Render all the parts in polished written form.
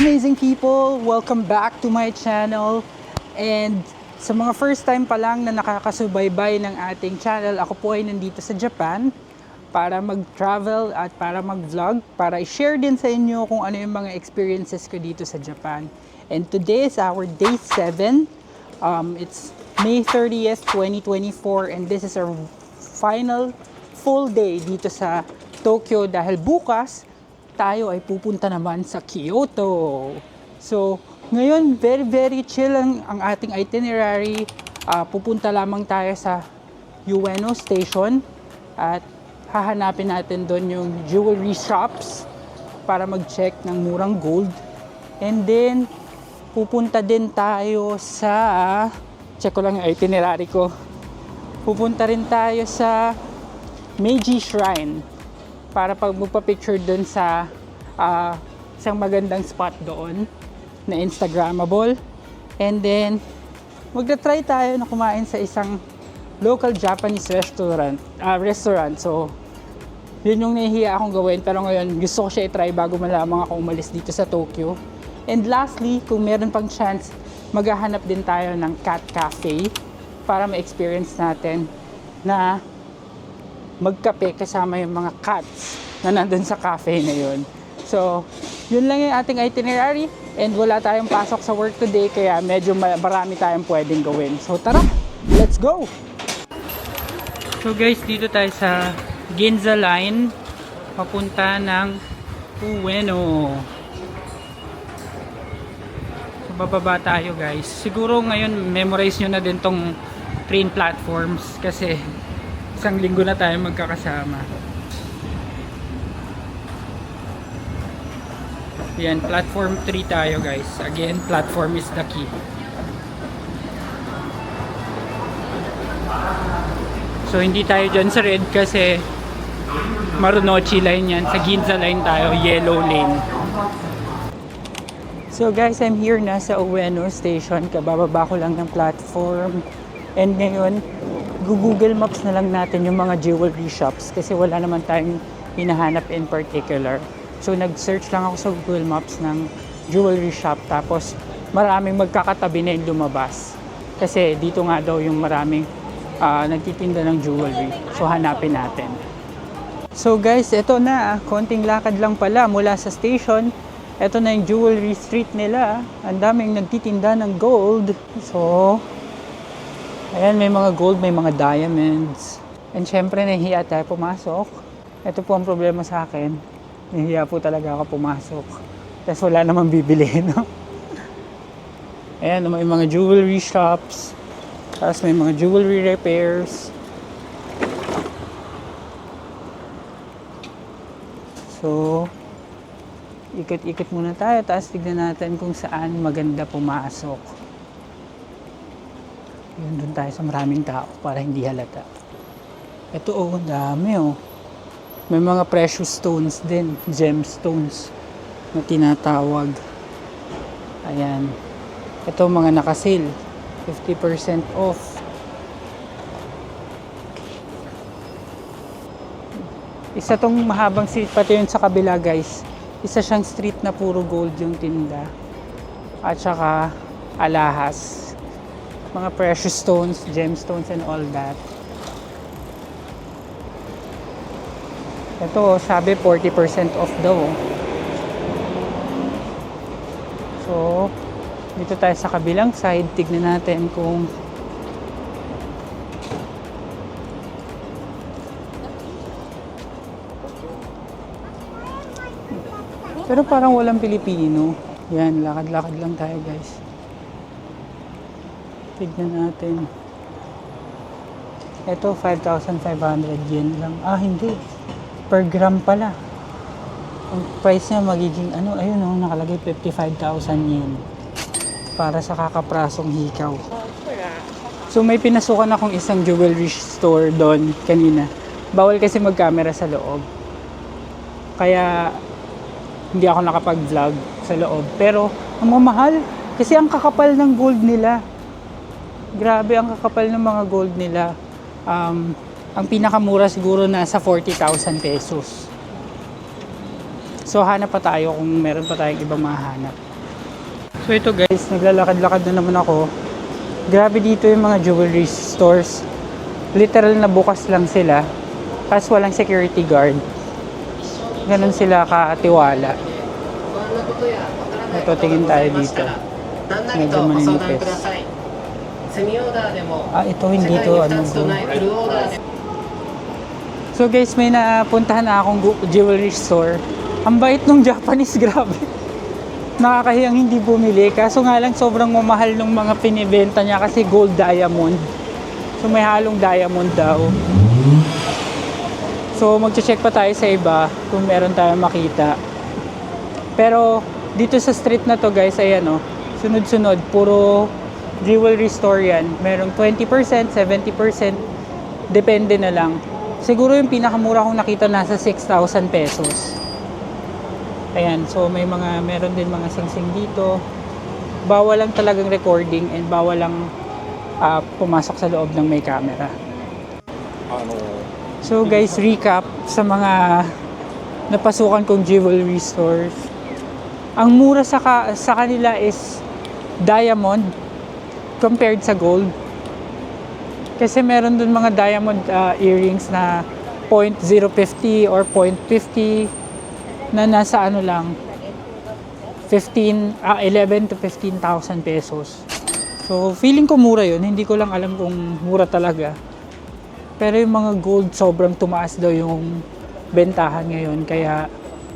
amazing people! Welcome back to my channel. And sa mga first time pa lang na nakakasubaybay ng ating channel, ako po ay nandito sa Japan para mag-travel at para mag-vlog, para i-share din sa inyo kung ano yung mga experiences ko dito sa Japan. And today is our day 7. It's May 30th, 2024, and this is our final full day dito sa Tokyo dahil bukas tayo ay pupunta naman sa Kyoto. So, ngayon, very chill ang ating itinerary. Pupunta lamang tayo sa Ueno Station at hahanapin natin doon yung jewelry shops para mag-check ng murang gold. And then, pupunta din tayo sa... check ko lang yung itinerary ko. Pupunta rin tayo sa Meiji Shrine para pag magpa-picture dun sa isang magandang spot doon na Instagrammable. And then, magta-try tayo na kumain sa isang local Japanese restaurant. So, yun yung nahihiya akong gawin. Pero ngayon, gusto ko siya i-try bago malamang ako umalis dito sa Tokyo. And lastly, kung meron pang chance, maghahanap din tayo ng cat cafe para ma-experience natin na magkape kasama yung mga cats na nandun sa cafe na yun. So, yun lang yung ating itinerary and wala tayong pasok sa work today kaya medyo marami tayong pwedeng gawin. So, tara! Let's go! So guys, dito tayo sa Ginza Line papunta ng Ueno. So, bababa tayo guys. Siguro ngayon memorize nyo na din tong train platforms kasi isang linggo na tayo magkakasama. Yan, platform 3 tayo guys. Again, platform is the key. So hindi tayo dyan sa red kasi Marunouchi line yan. Sa Ginza line tayo, yellow lane. So guys, I'm here na sa Ueno Station. Kabababa ko lang ng platform. And ngayon, Google Maps na lang natin yung mga jewelry shops kasi wala naman tayong hinahanap in particular. So nag-search lang ako sa Google Maps ng jewelry shop tapos maraming magkakatabi na yung lumabas. Kasi dito nga daw yung maraming nagtitinda ng jewelry. So hanapin natin. So guys, eto na. Konting lakad lang pala mula sa station. Eto na yung jewelry street nila. Ang daming nagtitinda ng gold. So... ayan, may mga gold, may mga diamonds. And syempre, nahihiya tayo pumasok. Ito po ang problema sa akin. Nahihiya po talaga ako pumasok. Tapos wala namang bibili, no? Ayan, may mga jewelry shops. Tapos may mga jewelry repairs. So, ikot-ikot muna tayo. Tapos tignan natin kung saan maganda pumasok. Yun, doon tayo sa maraming tao para hindi halata. Ito dami May mga precious stones din, gemstones na tinatawag. Ayan. Ito mga nakasale, 50% off. Isa tong mahabang street, pati yun sa kabila guys. Isa siyang street na puro gold yung tinda. At saka alahas. Mga precious stones, gemstones and all that. Ito, sabi 40% off daw. So, dito tayo sa kabilang side. Tignan natin kung pero parang walang Pilipino. Yan, lakad-lakad lang tayo guys. Tignan natin. Ito, 5,500 yen lang. Hindi. Per gram pala. Ang price niya magiging, ayun nakalagay 55,000 yen. Para sa kakaprasong hikaw. So, may pinasukan akong isang jewelry store doon kanina. Bawal kasi mag-camera sa loob. Kaya, hindi ako nakapag-vlog sa loob. Pero, ang mamahal. Kasi ang kakapal ng gold nila. Grabe ang kakapal ng mga gold nila. Ang pinakamura siguro nasa 40,000 pesos. So hanap pa tayo kung meron pa tayong ibang mahanap. So ito guys, naglalakad-lakad na naman ako. Grabe dito yung mga jewelry stores. Literal na bukas lang sila. Tapos walang security guard. Ganun sila katiwala. Ito, tingin tayo dito. Medyo maninipis. Ito hindi to ano. So guys, may napuntahan na akong jewelry store. Ang bait nung Japanese, grabe. Nakakahiyang hindi bumili. Kaso nga lang sobrang mamahal nung mga pinibenta niya kasi gold diamond. So may halong diamond daw. So magche-check pa tayo sa iba kung meron tayong makita. Pero dito sa street na to guys, ayan o. Sunod-sunod, puro jewelry store yan. Merong 20%, 70%. Depende na lang. Siguro yung pinakamura kong nakita nasa 6,000 pesos. Ayan, so meron din mga sing-sing dito. Bawal lang talagang recording and bawal lang pumasok sa loob ng may camera. So guys, recap sa mga napasukan kong jewelry stores. Ang mura sa kanila is diamond compared sa gold. Kasi meron dun mga diamond earrings na 0.050 or 0.50 na nasa ano lang 11 to 15,000 pesos. So feeling ko mura yun, hindi ko lang alam kung mura talaga. Pero yung mga gold sobrang tumaas daw yung bentahan ngayon kaya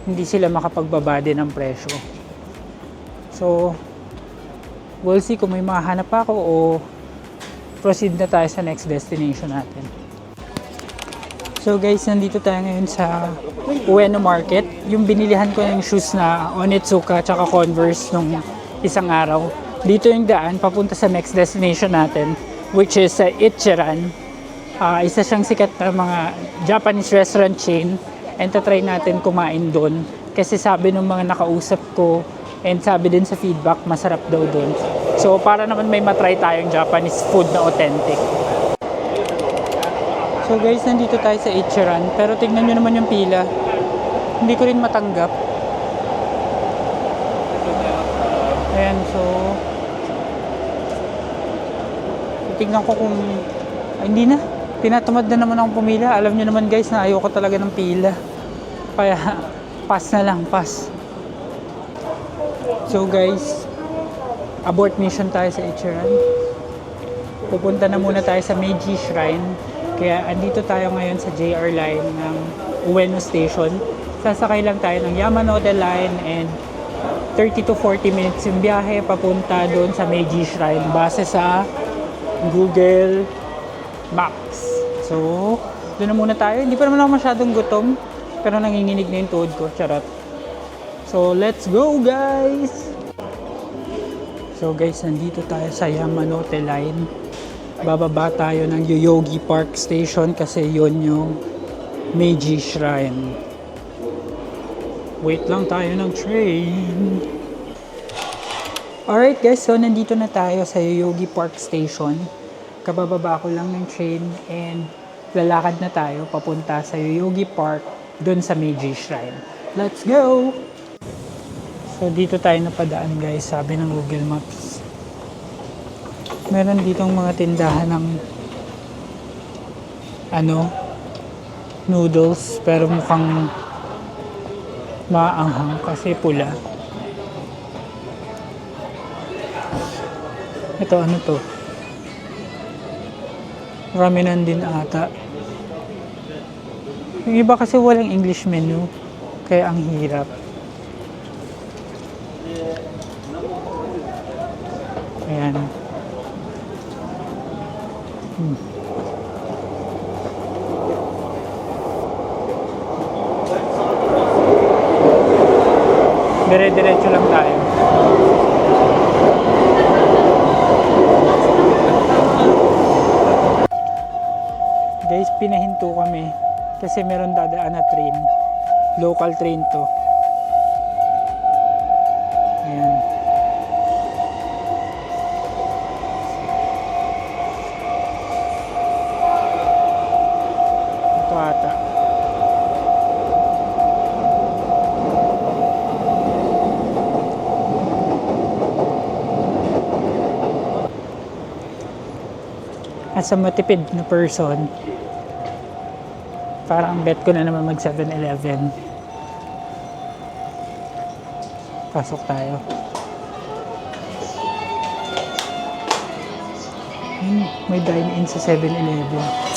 hindi sila makapagbaba din ng presyo. So we'll see kung may mahanap ako o proceed na tayo sa next destination natin. So guys, nandito tayo ngayon sa Ueno Market. Yung binilihan ko ng shoes na Onitsuka tsaka Converse nung isang araw. Dito yung daan papunta sa next destination natin, which is Ichiran. Isa siyang sikat na mga Japanese restaurant chain and tatry natin kumain doon. Kasi sabi ng mga nakausap ko and sabi din sa feedback, masarap daw doon. So para naman may matry tayong Japanese food na authentic. So guys, nandito tayo sa Ichiran. Pero tignan nyo naman yung pila. Hindi ko rin matanggap. Ayan, so tignan ko kung hindi na. Tinatamad na naman akong pumila. Alam nyo naman guys na ayoko talaga ng pila. Kaya pass na lang, pass. So guys, abort mission tayo sa Ichiran. Pupunta na muna tayo sa Meiji Shrine. Kaya andito tayo ngayon sa JR line ng Ueno Station. Sasakay lang tayo ng Yamanote line and 30 to 40 minutes yung biyahe papunta doon sa Meiji Shrine base sa Google Maps. So, doon na muna tayo. Hindi pa naman ako masyadong gutom pero nanginginig na yung tuhod ko. Charot. So, let's go guys! So guys, nandito tayo sa Yamanote line. Bababa tayo ng Yoyogi Park Station kasi yon yung Meiji Shrine. Wait lang tayo ng train. Alright guys, so nandito na tayo sa Yoyogi Park Station. Kabababa ko lang ng train and lalakad na tayo papunta sa Yoyogi Park dun sa Meiji Shrine. Let's go! So dito tayo napadaan guys, sabi ng Google Maps. Meron ditong mga tindahan ng noodles pero mukhang maanghang kasi pula. Ito ano to? Ramen din ata. Yung iba kasi walang English menu kaya ang hirap. Ayan. Dire-diretso lang tayo. Guys, pinahinto kami kasi meron dadaan na train. Local train to. Ayan. Ito ata. as a matipid na person, parang bet ko na naman mag 7-Eleven. Pasok tayo. May dine-in sa 7-Eleven.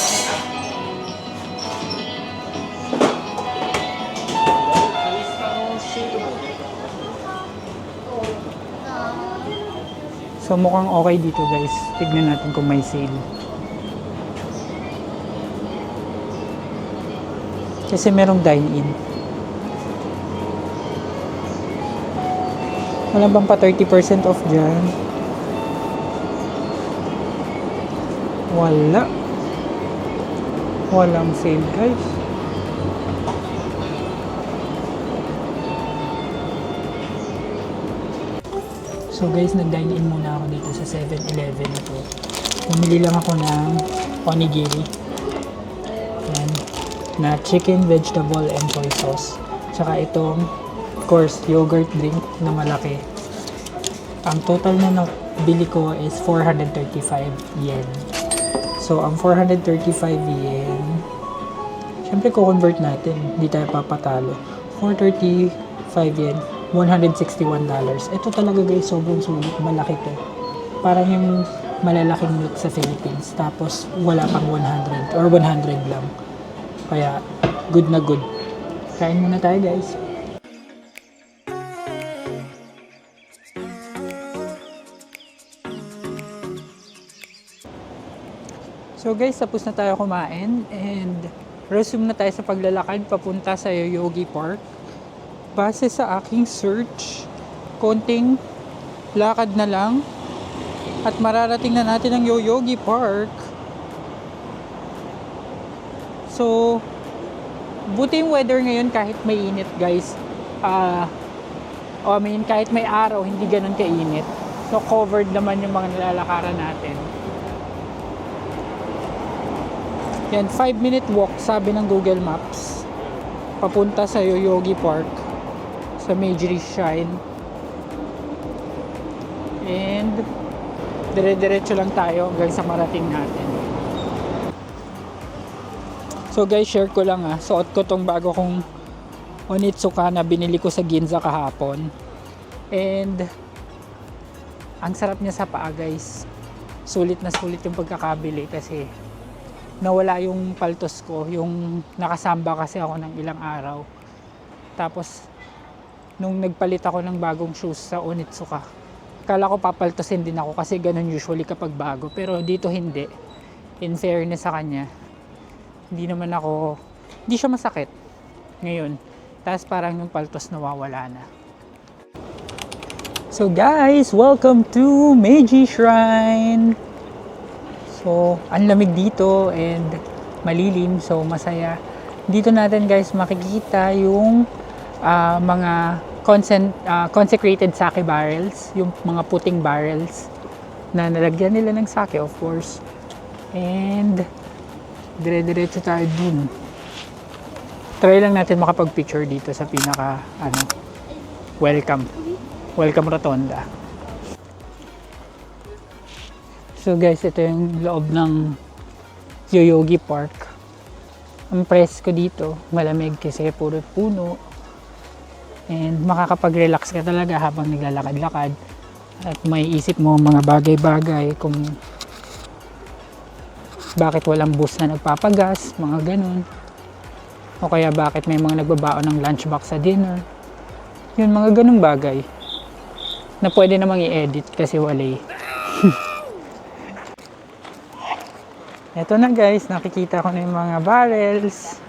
So mukhang okay dito guys. Tignan natin kung may sale. Kasi merong dine-in. Wala bang pa 30% off dyan? Wala. Walang sale guys. So guys, nag-dine-in muna ako dito sa 7-Eleven na to. Bumili lang ako ng onigiri. Yan. Na chicken, vegetable, and soy sauce. Tsaka itong, of course, yogurt drink na malaki. Ang total na nabili ko is 435 yen. So, ang 435 yen, syempre ko-convert natin. Hindi tayo papatalo. 435 yen, $161. Ito talaga guys, sobrang sulit. Malaki to. Parang yung malalaking milk sa Philippines. Tapos, wala pang 100 or 100 lang. Kaya, good na good. Kain muna tayo guys. So guys, tapos na tayo kumain and resume na tayo sa paglalakad papunta sa Yoyogi Park. Base sa aking search, konting lakad na lang at mararating na natin ang Yoyogi Park. So, buti yung weather ngayon kahit may init guys. Kahit may araw, hindi ganun kainit. So, covered naman yung mga nilalakaran natin. Yan, 5-minute walk sabi ng Google Maps papunta sa Yoyogi Park sa Meiji Shrine. And dire-diretso lang tayo hanggang sa marating natin. So guys, share ko lang suot ko tong bago kong Onitsuka na binili ko sa Ginza kahapon. And ang sarap niya sa paa guys. Sulit na sulit yung pagkakabili kasi nawala yung paltos ko, yung nakasamba kasi ako ng ilang araw. Tapos, nung nagpalit ako ng bagong shoes sa Onitsuka, kala ko papaltosin din ako kasi ganun usually kapag bago. Pero dito hindi. In fairness sa kanya, hindi siya masakit ngayon. Tapos parang yung paltos nawawala na. So guys, welcome to Meiji Shrine! So, ang lamig dito and malilim, so masaya. Dito natin guys makikita yung mga consecrated sake barrels, yung mga puting barrels na nalagyan nila ng sake of course. And dire-diretso tayo dun. Try lang natin makapag-picture dito sa pinaka welcome rotonda. So guys, ito yung loob ng Yoyogi Park. Ang presko dito, malamig kasi puro puno. And makakapag-relax ka talaga habang naglalakad-lakad. At may isip mo mga bagay-bagay kung bakit walang bus na nagpapagas, mga ganun. O kaya bakit may mga nagbabaon ng lunchbox sa dinner. Yun, mga ganung bagay. Na pwede namang i-edit kasi wala eh. Eto na guys, nakikita ko na yung mga barrels.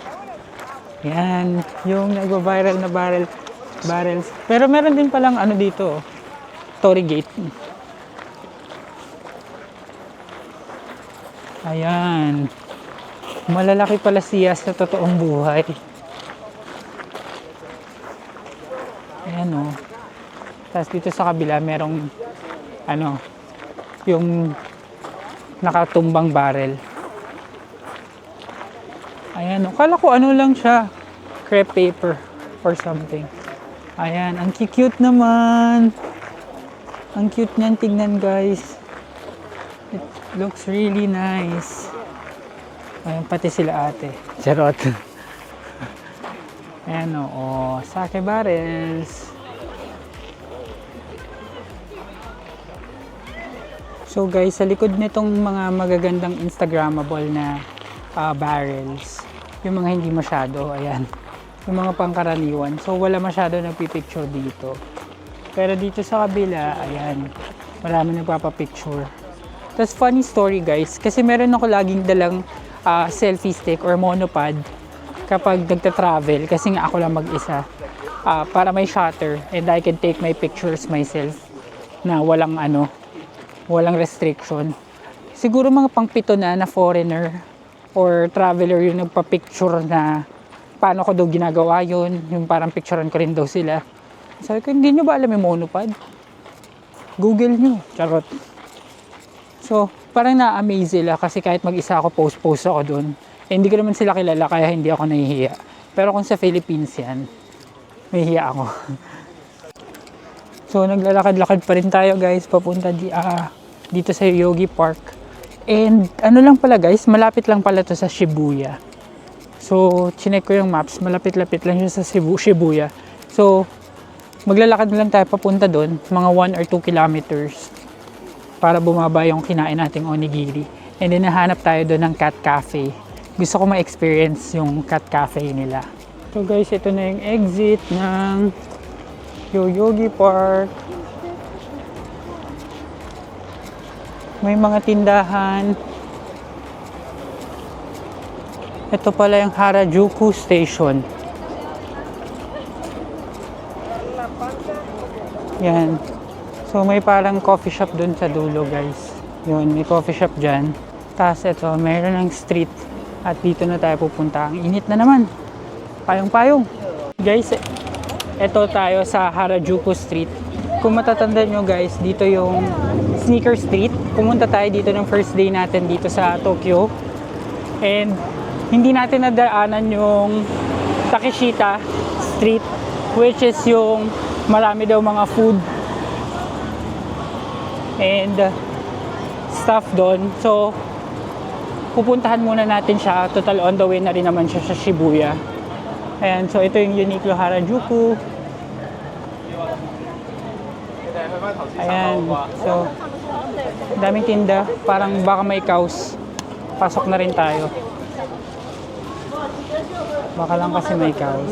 Yan, yung nagwa-viral na barrels. Pero meron din palang dito, Torii Gate. Ayan. Malalaki pala siya sa totoong buhay. Ayan o. Tapos dito sa kabila, merong yung nakatumbang barrel. Ayan, kala ko lang siya, crepe paper or something. Ayan, ang cute naman. Ang cute niyan, tingnan guys. Looks really nice. Ayan, pati sila ate. Charot. Ayan o, sake barrels. So guys, sa likod nitong mga magagandang Instagrammable na barrels, yung mga hindi masyado, ayan, yung mga pangkaraniwan. So wala masyado nagpipicture dito. Pero dito sa kabila, ayan, marami nagpapapicture. Tapos funny story guys, kasi meron ako laging dalang selfie stick or monopod kapag nagta-travel, kasi nga ako lang mag-isa, para may shutter and I can take my pictures myself na walang restriction. Siguro mga pang-pito na foreigner or traveler yung nagpa-picture na paano ko daw ginagawa yun, yung parang picturean ko rin daw sila. Sabi ko, hindi nyo ba alam yung monopod? Google nyo, charot. So, parang na-amaze sila kasi kahit mag-isa ako, post ako dun. Eh, hindi ko naman sila kilala kaya hindi ako nahihiya. Pero kung sa Philippines yan, nahihiya ako. So, naglalakad-lakad pa rin tayo guys, papunta dito sa Yogi Park. And ano lang pala guys, malapit lang pala to sa Shibuya. So, chinek ko yung maps, malapit-lapit lang siya sa Shibuya. So, maglalakad lang tayo papunta doon, mga 1 or 2 kilometers para bumaba yung kinain nating onigiri. And then nahanap tayo doon ng cat cafe. Gusto ko ma-experience yung cat cafe nila. So guys, ito na yung exit ng Yoyogi Park. May mga tindahan. Ito pala yung Harajuku Station. Yan. So may parang coffee shop dun sa dulo guys. Yun, may coffee shop dyan. Tapos ito, mayroon ng street. At dito na tayo pupunta. Ang init na naman. Payong-payong. Guys, ito tayo sa Harajuku Street. Kung matatanda nyo guys, dito yung Sneaker Street. Pumunta tayo dito ng first day natin dito sa Tokyo. And hindi natin nadaanan yung Takeshita Street, which is yung marami daw mga food and stuff doon. So, pupuntahan muna natin siya. Total on the way na rin naman siya sa Shibuya. Ayan, so ito yung Uniqlo Harajuku. Ayan, so daming tinda. Parang baka may cows. Pasok na rin tayo. Baka lang kasi may cows.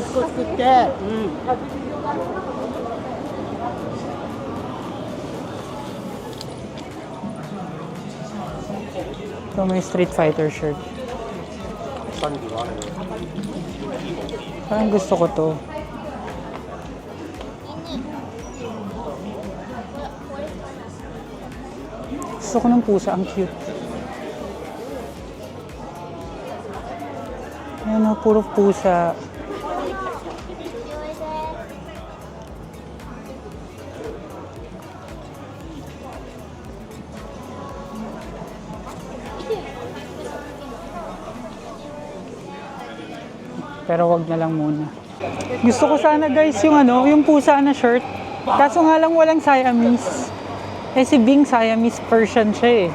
So may Street Fighter shirt. Parang gusto ko to. Gusto ko ng pusa, ang cute. Ayan o, puro pusa. Pero wag na lang muna. Gusto ko sana guys yung pusa na shirt. Kaso nga lang walang Siamese. Eh si Bing Siamese Persian siya eh.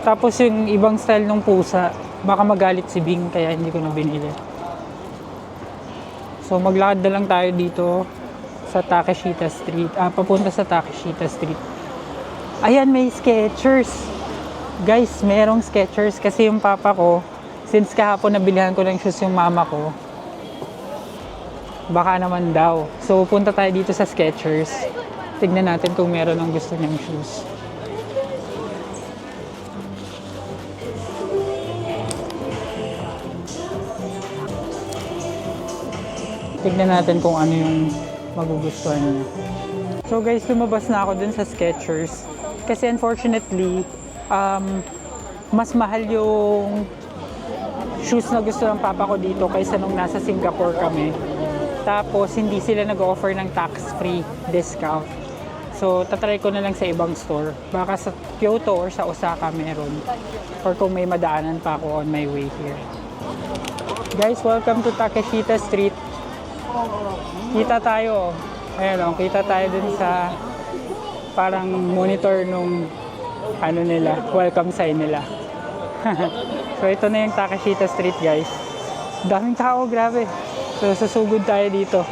Tapos yung ibang style ng pusa, baka magalit si Bing kaya hindi ko na binili. So maglakad na lang tayo dito sa Takeshita Street. Papunta sa Takeshita Street. Ayan, may Skechers. Guys, merong Skechers kasi yung papa ko, since kahapon nabilihan ko ng shoes yung mama ko, baka naman daw. So, punta tayo dito sa Skechers. Tignan natin kung meron ang gusto niyang shoes. Tignan natin kung ano yung magugustuhan niya. So guys, lumabas na ako dun sa Skechers. Kasi unfortunately, mas mahal yung shoes na gusto ng papa ko dito kaysa nung nasa Singapore kami. Tapos hindi sila nag-offer ng tax-free discount. So tatry ko na lang sa ibang store. Baka sa Kyoto or sa Osaka meron. Or kung may madaanan pa ako on my way here. Guys, welcome to Takeshita Street. Kita tayo. Ayan o, kita tayo dun sa parang monitor nung ano nila, welcome sign nila. So ito na yung Takeshita Street, guys. Daming tao, grabe. So susugod tayo dito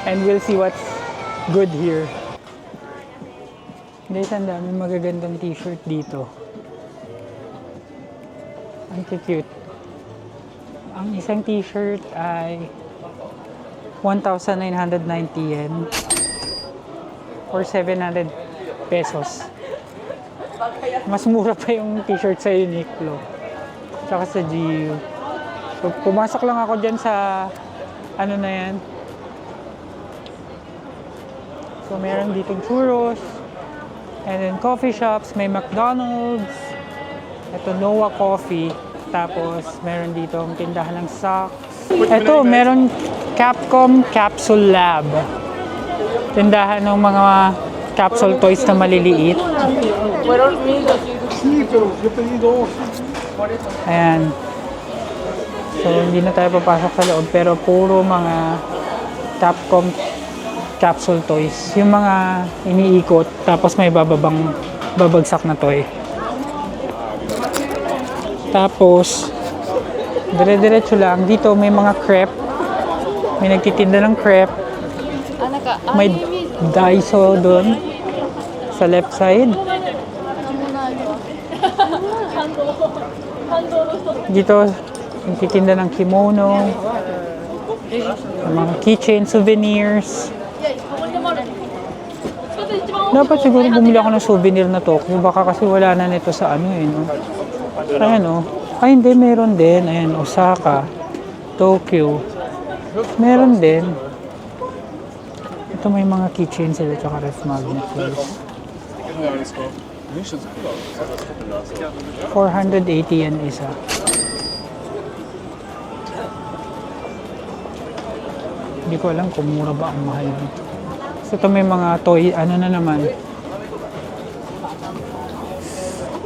and we'll see what's good here. Guys, ang daming magagandang t-shirt dito. Ang cute. Ang isang t-shirt ay 1,990 yen or 700 pesos. Mas mura pa yung t-shirt sa Uniqlo tsaka sa GU. So pumasok lang ako dyan sa ano na yan. So meron ditong churros and then coffee shops, may McDonald's, ito Noah Coffee, tapos meron ditong tindahan ng socks. Ito meron Capcom Capsule Lab, tindahan ng mga capsule toys na maliliit. Ayan. So hindi na tayo papasok sa loob pero puro mga Capcom capsule toys. Yung mga iniikot tapos may babagsak na toy. Tapos dire-diretso lang. Dito may mga crepe. May nagtitinda ng crepe. May Daiso doon sa left side. Dito nagtitinda ng kimono, mga keychain, souvenirs. Dapat siguro bumili ako ng souvenir na Tokyo. Baka kasi wala na nito sa ano eh, no? Ayan, no? Ay, hindi, meron din. Ayan, Osaka, Tokyo. Meron din. Ito may mga keychain sila tsaka ref magnet, guys. 480 yan isa. Hindi ko alam kung mura ba ang mahal nito. So ito may mga toy, ano na naman,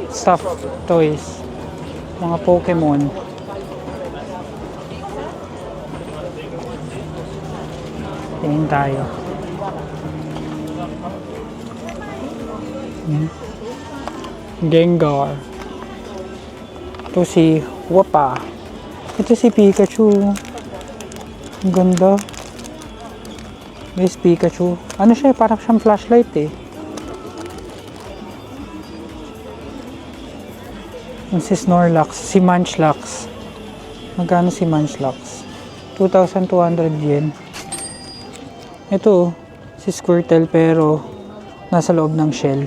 stuffed toys, mga Pokemon. Tingin tayo. Gengar. Ito si Wapa. Ito si Pikachu. Ang ganda. Guys, Pikachu. Ano siya? Parang siyang flashlight eh. Yung si Snorlax. Si Munchlax. Magkano si Munchlax? 2,200 yen. Ito, si Squirtle pero nasa loob ng shell.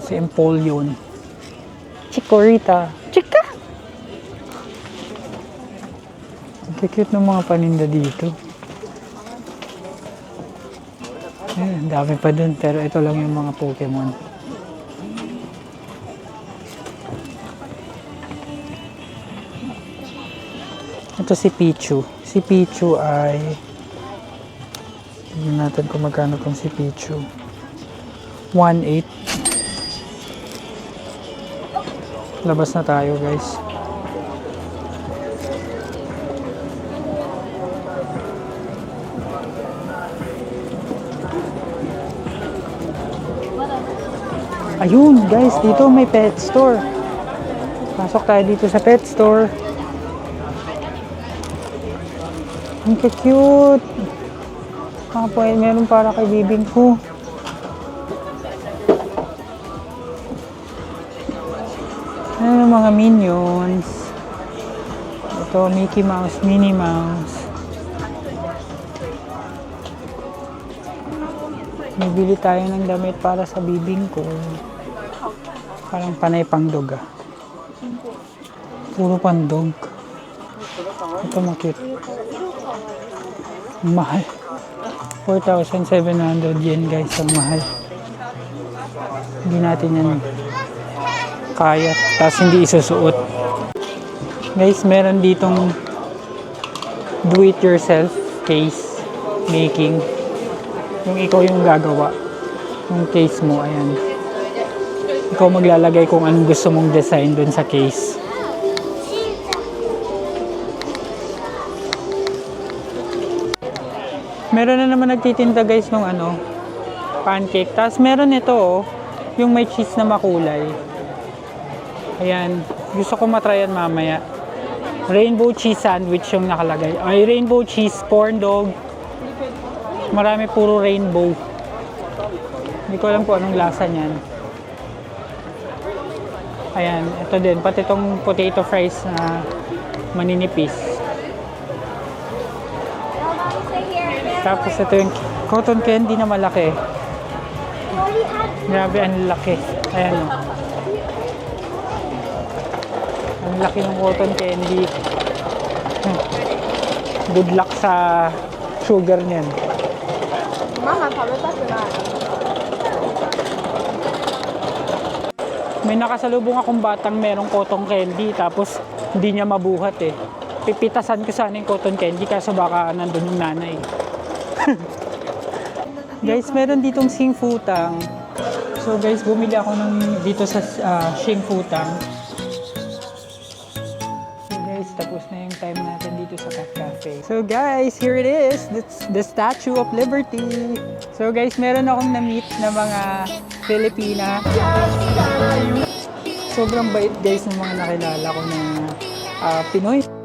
Si Empoleon. Chikorita. Chika! Ang cute ng mga paninda dito. Ang dami pa dun, pero ito lang yung mga Pokemon. Ito si Pichu. Si Pichu ay... Tignan natin kung magkano tong si Pichu. 1.8. Labas na tayo, guys. Ayun, guys, dito may pet store. Pasok tayo dito sa pet store. Ang cute. Kapoy, meron para kay bibing ko. Ano mga minions. Ito, Mickey Mouse, Minnie Mouse. Bibili tayo ng damit para sa bibing ko. Parang panay pangdog ah. Puro pandog. Ito makit. Mahal. 4,700 yen, guys, ang mahal. Hindi natin yan kaya, tapos hindi isusuot. Guys, meron ditong do-it-yourself case making. Yung ikaw yung gagawa. Yung case mo, ayan. Ikaw maglalagay kung anong gusto mong design dun sa case. Meron na naman nagtitinda guys ng ano, pancake. Tapos meron ito oh, yung may cheese na makulay. Ayan, gusto ko matry yan mamaya. Rainbow cheese sandwich yung nakalagay. Ay, rainbow cheese corn dog. Marami puro rainbow. Hindi ko alam kung anong lasa niyan. Ayan, ito din. Pati itong potato fries na maninipis. Tapos ito yung cotton candy na malaki. Grabe, ang laki. Ayan o. Ang laki ng cotton candy. Good luck sa sugar niyan. Mama, sabi pa sila. May nakasalubong akong batang merong cotton candy tapos hindi niya mabuhat eh. Pipitasan ko sana yung cotton candy kaso baka nandun yung nanay. Guys, meron ditong singfutang. So guys, bumili ako dito sa singfutang. So guys, tapos na yung time natin dito sa Cat Cafe. So guys, here it is. That's the Statue of Liberty. So guys, meron akong na-meet na mga Filipina. Sobrang bait guys ng mga nakilala ko na Pinoy.